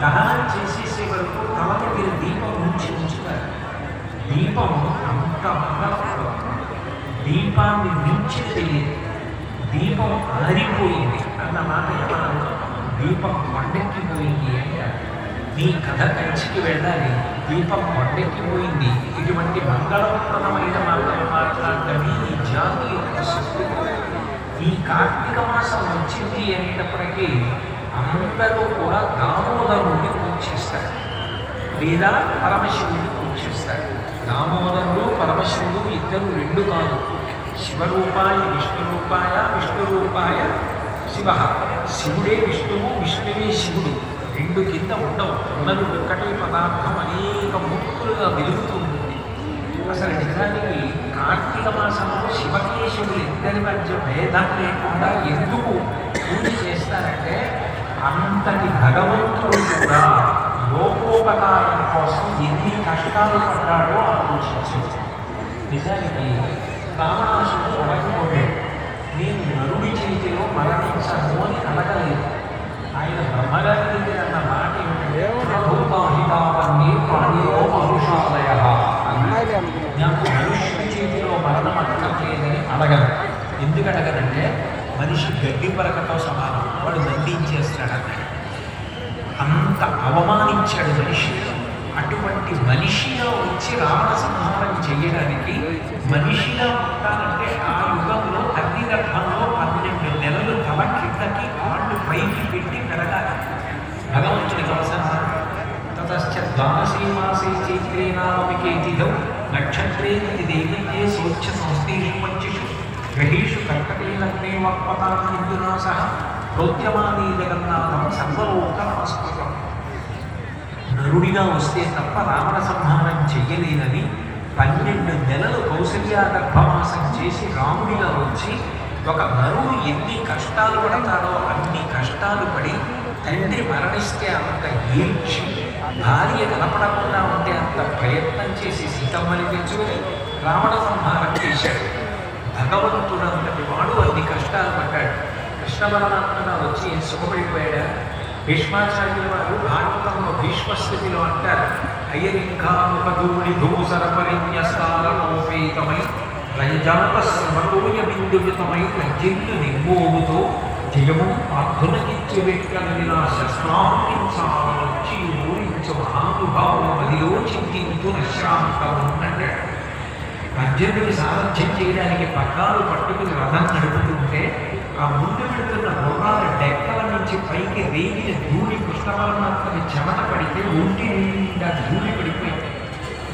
దహనం చేసేసే వరకు తల దగ్గర దీపం ఉంచుతారు. దీపం అంత మంగళప్రదం. దీపాన్ని మించినది తెలియదు. దీపం ఆరిపోయింది అన్న మాట ఎవరు? దీపం కొండెక్కిపోయింది అంటారు. నీ కథ కంచికి వెళ్ళాలి, దీపం కొండెక్కిపోయింది. ఇటువంటి మంగళప్రదమైన మాటలు మాట్లాడటమే ఈ జాతి యొక్క శక్తి. ఈ కార్తీక మాసం వచ్చింది అనేటప్పటికీ అందరూ కూడా దామోదరుడిని పూజిస్తారు లేదా పరమశివుడిని పూజిస్తారు. దామోదరుడు పరమశివుడు ఇద్దరు రెండు కాదు. శివరూపాయ విష్ణురూపాయ, విష్ణురూపాయ శివ. శివుడే విష్ణువు, విష్ణువే శివుడు. రెండు కింద ఉండవు. ఉన్నది ఒక్కటే పదార్థం అనేక ముక్కులుగా వెలుగుతూ ఉంటుంది. అసలు నిజానికి కార్తీక మాసంలో శివకేశవులు ఇద్దరి మధ్య భేదం లేకుండా ఎందుకు పూజ చేస్తారంటే అంతటి భగవంతుడు కూడా లోకోపకారం కోసం ఎన్ని కష్టాలు పడ్డాడో ఆలోచించాడు. నిజానికి రావణాసుడు అడగకపోతే నేను నరుడి చేతిలో మరణించను అని అడగలేదు. ఆయన బ్రహ్మగారి దగ్గర అన్న మాట ఏమిటంటే మనుషాలయ నాకు మనుష్యుడి చేతిలో మరణం అక్కర్లేదని అడగను. ఎందుకు అడగనంటే మనిషి గడ్డి పరకతో సమానం, వాడు దండించేస్తాడని అంత అవమానించాడు మనిషి. అటువంటి మనిషిగా వచ్చి రావణ సంహారం చేయడానికి మనిషిగా ఉంటానంటే ఆ యుగంలో అగ్ని గర్భంలో 12 నెలలు తల కిందకి కాళ్ళు పైకి పెట్టి పెరగాలి. భగవంతుడికి అవసరం. తతశ్చ ద్వాదశే మాసే చైత్రే నామకేతిథౌ నక్షత్రే దేవీయే సోచ్ఛ సంస్థేషు పంచషు గ్రహేషు కర్కటే లగ్నే వాక్పతాన్నిందునా సహ ప్రోద్యమానీ జగన్నాథం సర్వలోక నమస్కృతం. నరుడిగా వస్తే తప్ప రావణ సంహారం చెయ్యలేదని 12 నెలలు కౌసల్యా గర్భవాసం చేసి రాముడిగా వచ్చి ఒక నరుడు ఎన్ని కష్టాలు పడతాడో అన్ని కష్టాలు పడి తండ్రి మరణిస్తే అంత ఏడ్చి భార్య కనపడకుండా ఉంటే అంత ప్రయత్నం చేసి సీతమ్మని తెచ్చుకొని రావణ సంహారం చేశాడు. భగవంతుడంతటి వాడు అన్ని కష్టాలు పడ్డాడు. కృష్ణ పరమాత్మగా వచ్చి సుఖపడిపోయాడా? భీష్మాచార్యుల వారు భాగవతంలో భీష్మస్థితిలో అంటారు, అయ్యలింగాముఖధూళి ధూసరపరిన్యస్తారమోపేతమై రజాతస్మూయ బిందువితమై లజ్జిందు నిర్మోముతో జయము అర్ధునకిచ్చి వెక్కలిన శస్త్రాంతించాలొచ్చి ఊరించు మహానుభావం మదిలో చింతించు నిశ్రాంతం అన్నాడు. అర్జునుడికి సారథ్యం చేయడానికి పగ్గాలు పట్టుకుని రథం నడుపుతుంటే ఆ ముందు పెడుతున్న గుర్రాల డెక్కల నుంచి పైకి రేగిన ధూళి కృష్ణ పరమాత్మని చెమట పడితే ఒంటి నిండా ధూళి